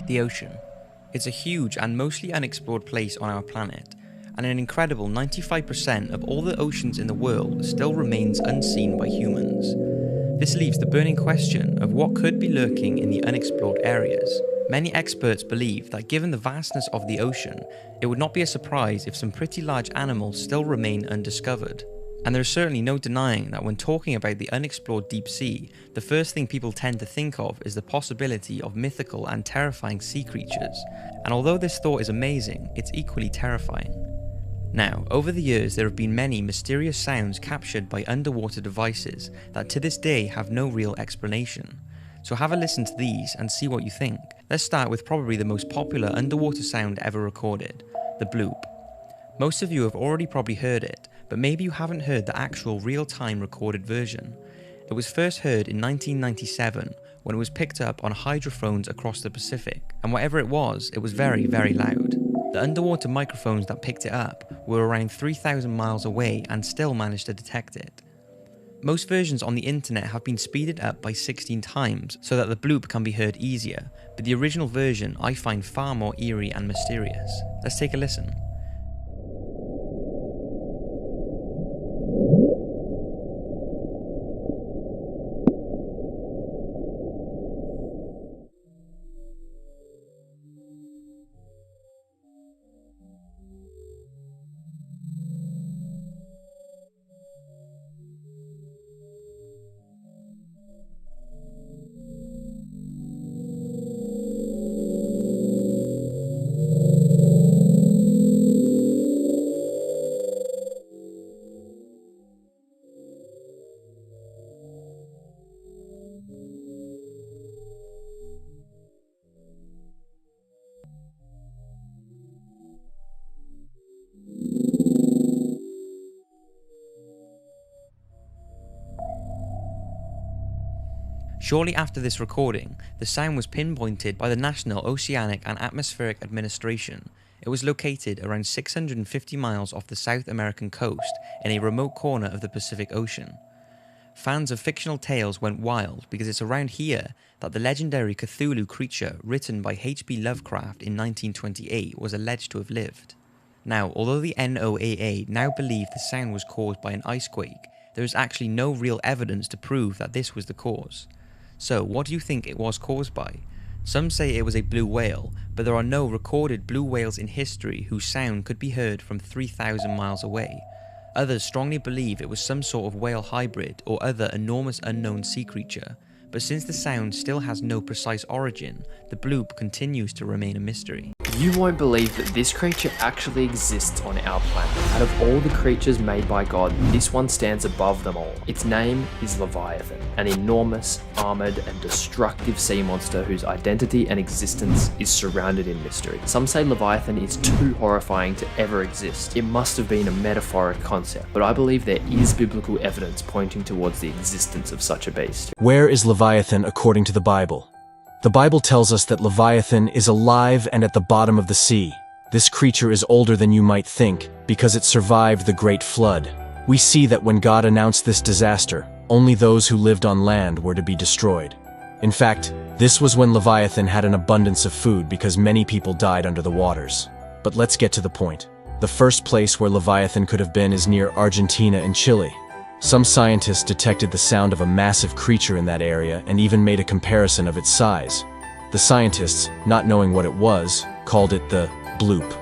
The ocean. It's a huge and mostly unexplored place on our planet, and an incredible 95% of all the oceans in the world still remains unseen by humans. This leaves the burning question of what could be lurking in the unexplored areas. Many experts believe that given the vastness of the ocean, it would not be a surprise if some pretty large animals still remain undiscovered. And there's certainly no denying that when talking about the unexplored deep sea, the first thing people tend to think of is the possibility of mythical and terrifying sea creatures. And although this thought is amazing, it's equally terrifying. Now, over the years there have been many mysterious sounds captured by underwater devices that to this day have no real explanation. So have a listen to these and see what you think. Let's start with probably the most popular underwater sound ever recorded, the bloop. Most of you have already probably heard it, but maybe you haven't heard the actual real-time recorded version. It was first heard in 1997 when it was picked up on hydrophones across the Pacific, and whatever it was very, very loud. The underwater microphones that picked it up were around 3,000 miles away and still managed to detect it. Most versions on the internet have been speeded up by 16 times so that the bloop can be heard easier, but the original version I find far more eerie and mysterious. Let's take a listen. Shortly after this recording, the sound was pinpointed by the National Oceanic and Atmospheric Administration. It was located around 650 miles off the South American coast in a remote corner of the Pacific Ocean. Fans of fictional tales went wild because it's around here that the legendary Cthulhu creature written by H.P. Lovecraft in 1928 was alleged to have lived. Now, although the NOAA now believe the sound was caused by an icequake, there is actually no real evidence to prove that this was the cause. So, what do you think it was caused by? Some say it was a blue whale, but there are no recorded blue whales in history whose sound could be heard from 3,000 miles away. Others strongly believe it was some sort of whale hybrid or other enormous unknown sea creature, but since the sound still has no precise origin, the bloop continues to remain a mystery. You won't believe that this creature actually exists on our planet. Out of all the creatures made by God, this one stands above them all. Its name is Leviathan, an enormous, armored, and destructive sea monster whose identity and existence is surrounded in mystery. Some say Leviathan is too horrifying to ever exist. It must have been a metaphoric concept, but I believe there is biblical evidence pointing towards the existence of such a beast. Where is Leviathan according to the Bible? The Bible tells us that Leviathan is alive and at the bottom of the sea. This creature is older than you might think because it survived the Great Flood. We see that when God announced this disaster, only those who lived on land were to be destroyed. In fact, this was when Leviathan had an abundance of food because many people died under the waters. But let's get to the point. The first place where Leviathan could have been is near Argentina and Chile. Some scientists detected the sound of a massive creature in that area and even made a comparison of its size. The scientists, not knowing what it was, called it the Bloop.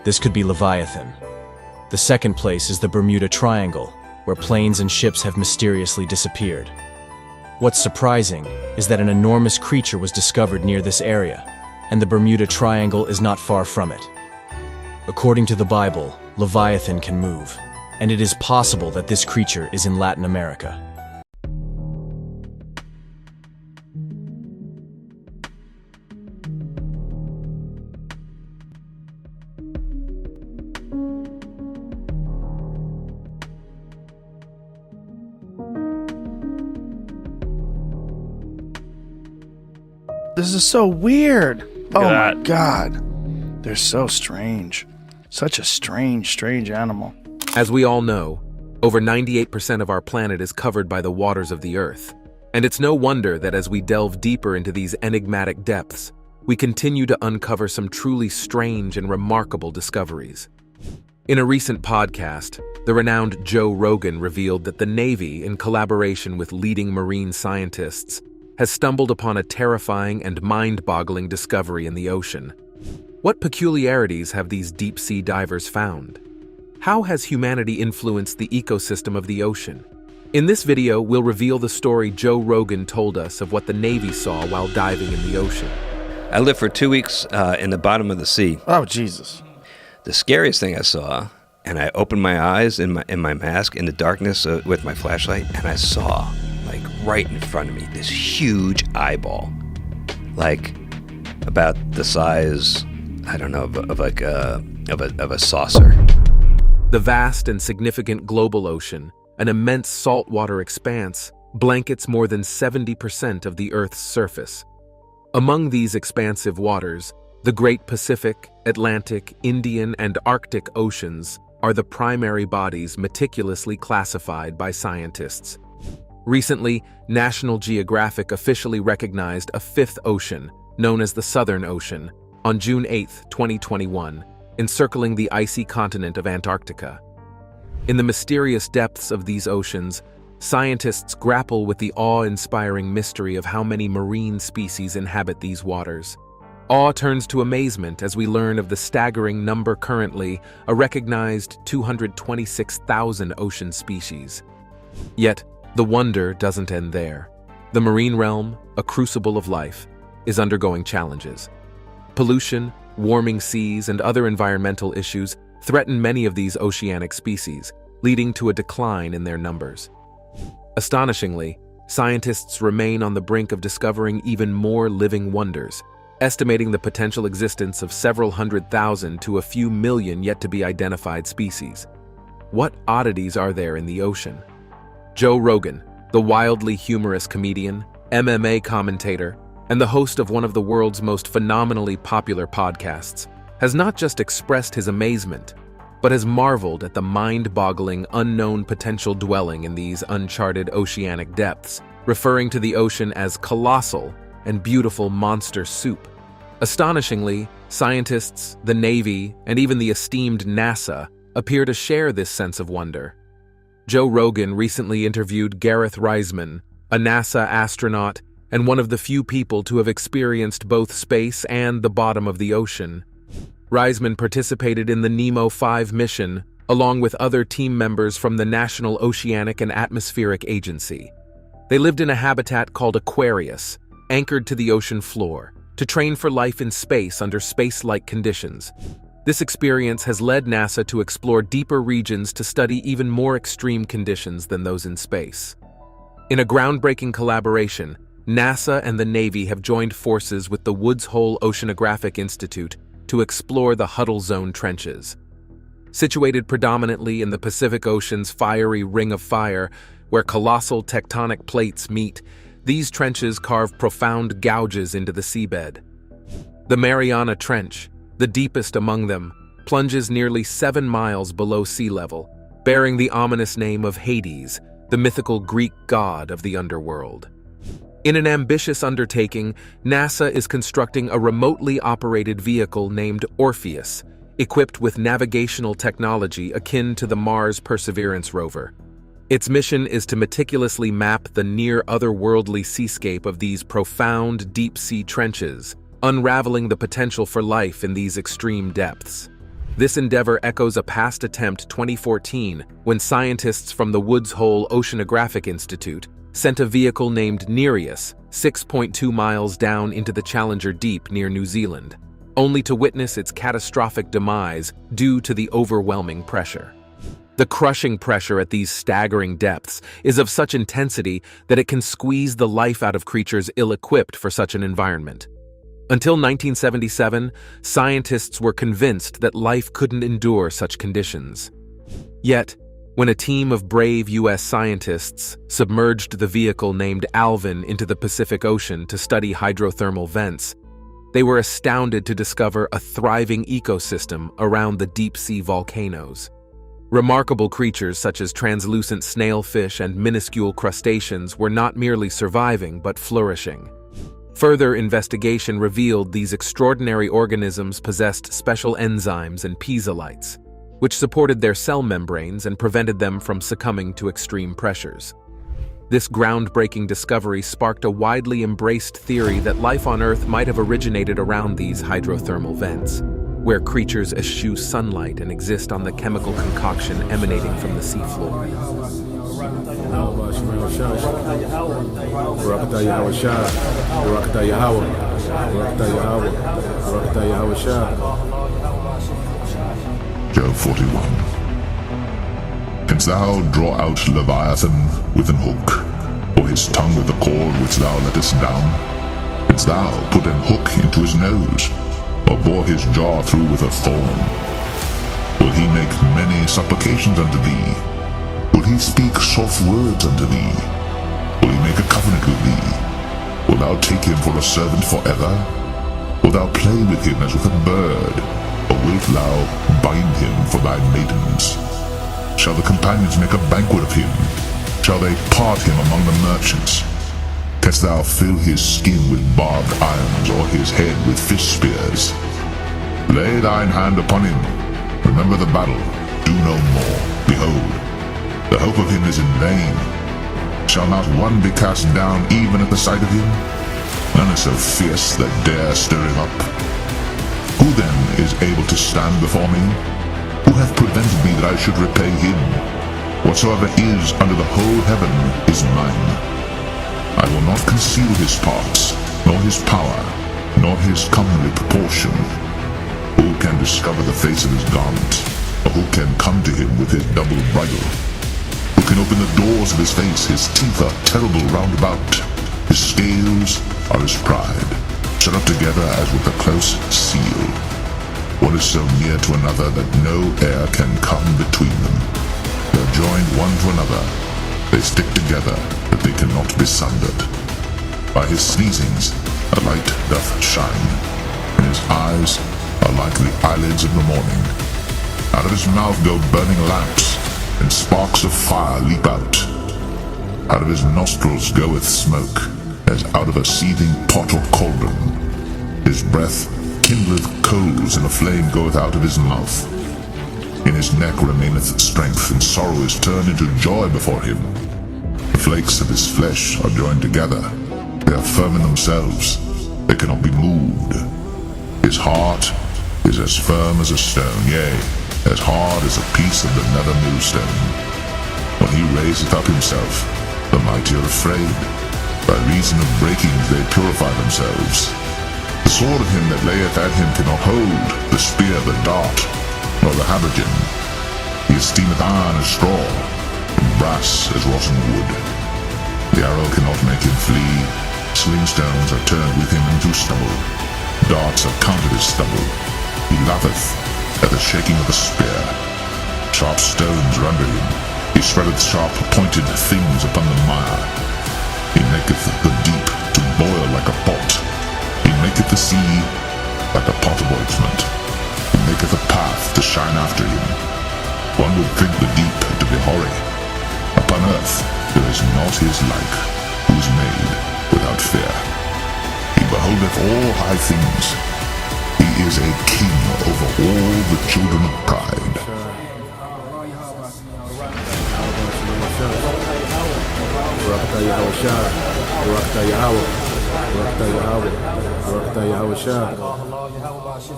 This could be Leviathan. The second place is the Bermuda Triangle, where planes and ships have mysteriously disappeared. What's surprising is that an enormous creature was discovered near this area, and the Bermuda Triangle is not far from it. According to the Bible, Leviathan can move, and it is possible that this creature is in Latin America. This is so weird. Oh my God. They're so strange. Such a strange animal. As we all know, over 98% of our planet is covered by the waters of the Earth. And it's no wonder that as we delve deeper into these enigmatic depths, we continue to uncover some truly strange and remarkable discoveries. In a recent podcast, the renowned Joe Rogan revealed that the Navy, in collaboration with leading marine scientists, has stumbled upon a terrifying and mind-boggling discovery in the ocean. What peculiarities have these deep-sea divers found? How has humanity influenced the ecosystem of the ocean? In this video, we'll reveal the story Joe Rogan told us of what the Navy saw while diving in the ocean. I lived for 2 weeks in the bottom of the sea. Oh, Jesus. The scariest thing I saw, and I opened my eyes in my mask in the darkness with my flashlight, and I saw, like right in front of me, this huge eyeball, like about the size, I don't know, of a saucer. The vast and significant global ocean, an immense saltwater expanse, blankets more than 70% of the Earth's surface. Among these expansive waters, the Great Pacific, Atlantic, Indian, and Arctic Oceans are the primary bodies meticulously classified by scientists. Recently, National Geographic officially recognized a fifth ocean, known as the Southern Ocean, on June 8, 2021, encircling the icy continent of Antarctica. In the mysterious depths of these oceans, scientists grapple with the awe-inspiring mystery of how many marine species inhabit these waters. Awe turns to amazement as we learn of the staggering number currently, a recognized 226,000 ocean species. Yet, the wonder doesn't end there. The marine realm, a crucible of life, is undergoing challenges. Pollution, warming seas, and other environmental issues threaten many of these oceanic species, leading to a decline in their numbers. Astonishingly, scientists remain on the brink of discovering even more living wonders, estimating the potential existence of several 100,000 to a few million yet-to-be identified species. What oddities are there in the ocean? Joe Rogan, the wildly humorous comedian, MMA commentator, and the host of one of the world's most phenomenally popular podcasts, has not just expressed his amazement, but has marveled at the mind-boggling unknown potential dwelling in these uncharted oceanic depths, referring to the ocean as colossal and beautiful monster soup. Astonishingly, scientists, the Navy, and even the esteemed NASA appear to share this sense of wonder. Joe Rogan recently interviewed Gareth Reisman, a NASA astronaut and one of the few people to have experienced both space and the bottom of the ocean. Reisman participated in the Nemo 5 mission, along with other team members from the National Oceanic and Atmospheric Agency. They lived in a habitat called Aquarius, anchored to the ocean floor, to train for life in space under space-like conditions. This experience has led NASA to explore deeper regions to study even more extreme conditions than those in space. In a groundbreaking collaboration, NASA and the Navy have joined forces with the Woods Hole Oceanographic Institute to explore the Huddle Zone trenches. Situated predominantly in the Pacific Ocean's fiery ring of fire, where colossal tectonic plates meet, these trenches carve profound gouges into the seabed. The Mariana Trench, the deepest among them, plunges nearly 7 miles below sea level, bearing the ominous name of Hades, the mythical Greek god of the underworld. In an ambitious undertaking, NASA is constructing a remotely operated vehicle named Orpheus, equipped with navigational technology akin to the Mars Perseverance rover. Its mission is to meticulously map the near-otherworldly seascape of these profound deep-sea trenches, unraveling the potential for life in these extreme depths. This endeavor echoes a past attempt 2014 when scientists from the Woods Hole Oceanographic Institute sent a vehicle named Nereus 6.2 miles down into the Challenger Deep near New Zealand, only to witness its catastrophic demise due to the overwhelming pressure. The crushing pressure at these staggering depths is of such intensity that it can squeeze the life out of creatures ill-equipped for such an environment. Until 1977, scientists were convinced that life couldn't endure such conditions. Yet, when a team of brave U.S. scientists submerged the vehicle named Alvin into the Pacific Ocean to study hydrothermal vents, they were astounded to discover a thriving ecosystem around the deep-sea volcanoes. Remarkable creatures such as translucent snailfish and minuscule crustaceans were not merely surviving but flourishing. Further investigation revealed these extraordinary organisms possessed special enzymes and piezolites, which supported their cell membranes and prevented them from succumbing to extreme pressures. This groundbreaking discovery sparked a widely embraced theory that life on Earth might have originated around these hydrothermal vents, where creatures eschew sunlight and exist on the chemical concoction emanating from the seafloor. Job 41. Canst thou draw out Leviathan with an hook, or his tongue with the cord which thou lettest down? Canst thou put an hook into his nose, or bore his jaw through with a thorn? Will he make many supplications unto thee? Will he speak soft words unto thee? Will he make a covenant with thee? Wilt thou take him for a servant forever? Wilt thou play with him as with a bird? Or wilt thou bind him for thy maidens? Shall the companions make a banquet of him? Shall they part him among the merchants? Canst thou fill his skin with barbed irons, or his head with fish spears? Lay thine hand upon him. Remember the battle. Do no more. Behold, the hope of him is in vain. Shall not one be cast down even at the sight of him? None is so fierce that dare stir him up. Who then is able to stand before me? Who hath prevented me that I should repay him? Whatsoever is under the whole heaven is mine. I will not conceal his parts, nor his power, nor his comely proportion. Who can discover the face of his garment? Or who can come to him with his double bridle? Who can open the doors of his face? His teeth are terrible round about. His scales are his pride, shut up together as with a close seal. One is so near to another that no air can come between them. They are joined one to another. They stick together, that they cannot be sundered. By his sneezings a light doth shine, and his eyes are like the eyelids of the morning. Out of his mouth go burning lamps, and sparks of fire leap out. Out of his nostrils goeth smoke, as out of a seething pot or cauldron. His breath kindleth coals, and a flame goeth out of his mouth. In his neck remaineth strength, and sorrow is turned into joy before him. The flakes of his flesh are joined together. They are firm in themselves. They cannot be moved. His heart is as firm as a stone, yea, as hard as a piece of the nether millstone. When he raiseth up himself, the mighty are afraid. By reason of breakings they purify themselves. The sword of him that layeth at him cannot hold, the spear, the dart, nor the habergeon. He esteemeth iron as straw, and brass as rotten wood. The arrow cannot make him flee. Sling stones are turned with him into stubble. Darts are counted as stubble. He laugheth at the shaking of a spear. Sharp stones are under him. He spreadeth sharp pointed things upon the mire. He maketh the deep to boil like a pot. He maketh the sea like a pot of ointment. He maketh a path to shine after him. One would think the deep to be hoary. Upon earth there is not his like, who is made without fear. He beholdeth all high things. He is a king over all the children of pride.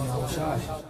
Yahawashi.